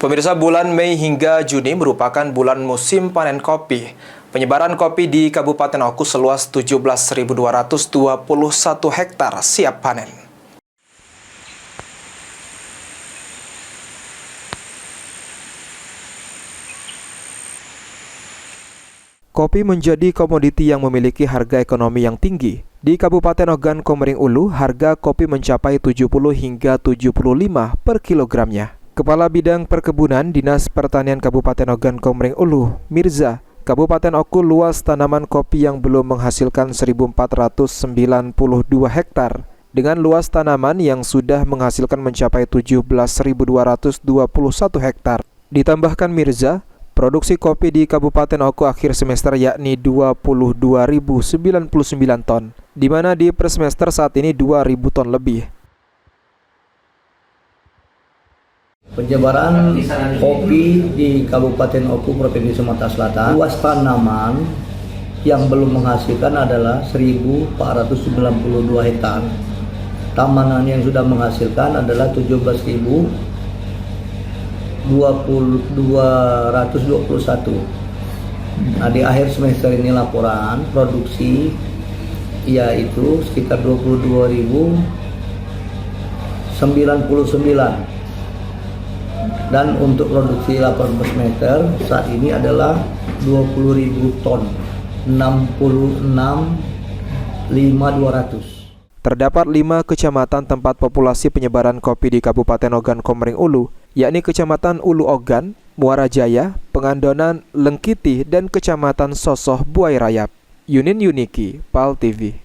Pemirsa, bulan Mei hingga Juni merupakan bulan musim panen kopi. Penyebaran kopi di Kabupaten Oku seluas 17.221 hektar siap panen. Kopi menjadi komoditi yang memiliki harga ekonomi yang tinggi. Di Kabupaten Ogan Komering Ulu, harga kopi mencapai 70 hingga 75 per kilogramnya. Kepala Bidang Perkebunan Dinas Pertanian Kabupaten Ogan Komering Ulu, Mirza, Kabupaten Oku luas tanaman kopi yang belum menghasilkan 1.492 hektar, dengan luas tanaman yang sudah menghasilkan mencapai 17.221 hektar. Ditambahkan Mirza, produksi kopi di Kabupaten Oku akhir semester yakni 22.099 ton, di mana di per semester saat ini 2.000 ton lebih. Penyebaran kopi di Kabupaten Oku, Provinsi Sumatera Selatan, luas tanaman yang belum menghasilkan adalah 1.492 hektar. Tanaman yang sudah menghasilkan adalah 17.221. Nah, di akhir semester ini laporan produksi yaitu sekitar 22.099. Dan untuk produksi 18 meter saat ini adalah 20.000 ton, 66.200. Terdapat 5 kecamatan tempat populasi penyebaran kopi di Kabupaten Ogan Komering Ulu, yakni Kecamatan Ulu Ogan, Muara Jaya, Pengandonan, Lengkiti, dan Kecamatan Sosoh Buai Rayap. Yunin Yuniki, PAL TV.